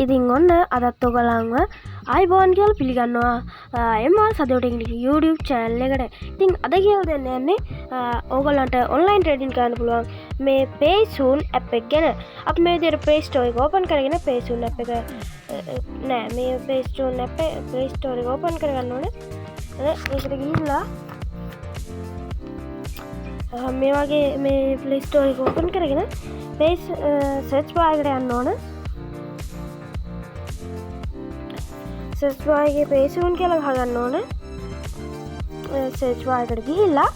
ඉතින් ඔන්න අදත් ඔයගලන්ව ආයිබෝන් කියලා පිළිගන්නවා එම්මා සදෝ ටෙක්නික් YouTube channel එකට. ඉතින් අද කියලා දෙන්න යන්නේ ඕගලන්ට online trading කරන්න පුළුවන් මේ PaySoon app එක ගැන. අපි මේ විදිහට Play Store එක open කරගෙන PaySoon app එක නෑ මේ PaySoon app Play Store එක open කරගන්න ඕනේ. ඒකට ගිහිල්ලා මේ වගේ මේ Play Store එක open කරගෙන search bar එකට යන්න ඕනේ. search bar එකේ PaySoon කියලා ගහගන්න ඕනේ. search bar එකට ගිහිල්ලා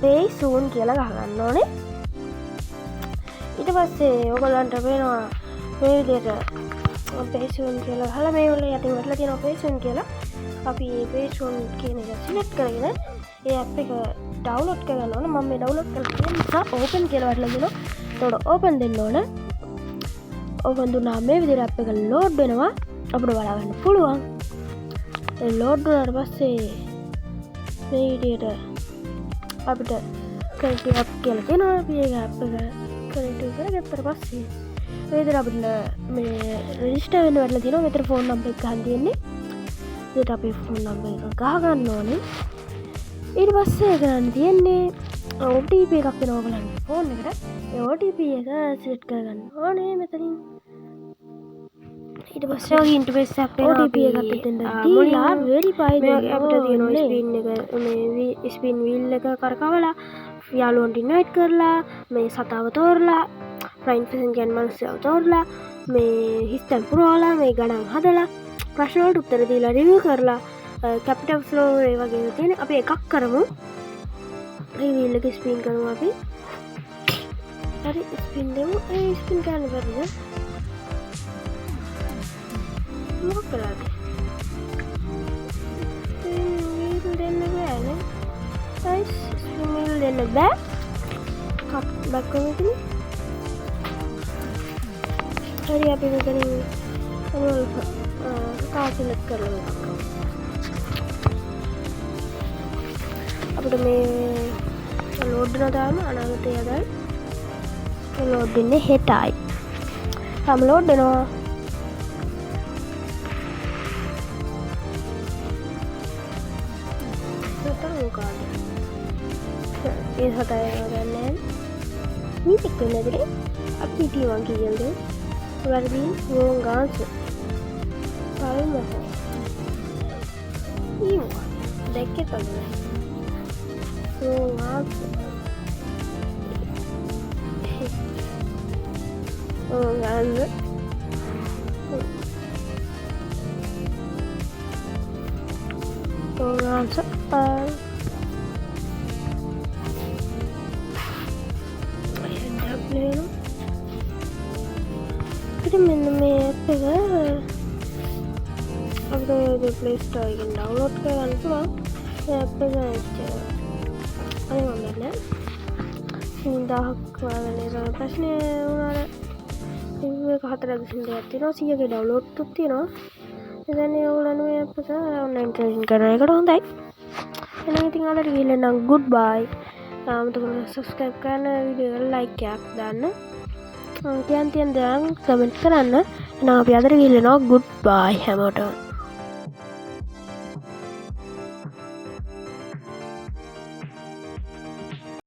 PaySoon කියලා ගහගන්න ඕනේ. ඊට පස්සේ ඔයගලන්ට වෙනවා මේ විදිහට PaySoon කියලා ගහලා මේ වල යටින් වටලා තියෙනවා PaySoon කියලා. අපි මේ PaySoon කියන එක select කරගෙන ඒ app එක download කරගන්න ඕනේ. මම මේ download කරලා තියෙන නිසා open කියලා වටලා දෙනවා. එතකොට open දෙන්න ඕනේ. open දුන්නා මේ විදිහට app එක load වෙනවා. අපිට බලන්න පුළුවන්. load වුණාට පස්සේ මේ විදිහට අපිට connect app කියලා තියෙනවා. අපි ඒක app එක connect කරගත්තට පස්සේ මේ විදිහට අපිට මේ register වෙන්න වැටලා තියෙනවා. මෙතන phone number එක ගහන්න තියෙන්නේ. ඒකට අපි phone number එක ගහ ගන්න ඕනේ. ඊට පස්සේ කරන්න තියෙන්නේ OTP එකක් වෙනවා ඔයගලන්ගේ phone එකට. ඒ OTP එක set කරගන්න ඕනේ මෙතනින්. ඊට පස්සේ ඔය ඉන්ටර්ෆේස් එකක් වෙනවා. OTP එකක් එතෙන්ද දීලා verify දෙන්න අපිට තියෙනවා ස්පින් එක මේ ස්පින් wheel එක කරකවලා යාළුවන්ට invite කරලා මේ සතාව තෝරලා friend person කියන මනුස්සයව තෝරලා මේ හිස්තැන් පුරවලා මේ ගණන් හදලා ප්‍රශ්න වලට උත්තර දීලා review කරලා capital flow ඒ වගේ තියෙන අපි එකක් කරමු. මේ wheel එක ස්පින් කරමු අපි. හරි ස්පින් දෙමු. ඒ ස්පින් කරන්න බැරිද? මොකක් කරාද? wheel දෙන්න බෑනේ. guys spin wheel දෙන්න බෑ. cut back කරමු. හරි අපි මෙතනින් select කරලා අපිට මේ load වෙනවා තාම අනාගතේ යදයි load වෙන්නේ හෙටයි. තාම load වෙනවා. ඒ හතයි ගන්නෑ මේ පික් වෙනදේ අපි T1 කියල්ද වර්දී wrong answer පළමු ඊම දැක්කේ තමයි wrong answer wrong answer wrong answer මෙන්න මේ app එක අපිට Play Store එකෙන් download කරගන්න පුළුවන්. මේ app එක අනේ මම දන්නේ 3000ක් වගේ ප්‍රශ්නේ වුණාට ඒක 4.0ක් තියෙනවා 100ක download තුත් තියෙනවා. එතන ඔයගොල්ලෝ මේ app එක online trading කරන එකට හොඳයි. එහෙනම් ඉතින් අදට ගිහින් නම් goodbye. අමතක subscribe කරන්න වීඩියෝ එක like එකක් දාන්න. තියන් දේවල් කමෙන්ට් කරන්න. එහෙනම් අපි අදට ගිහින් යනවා goodbye හැමෝටම.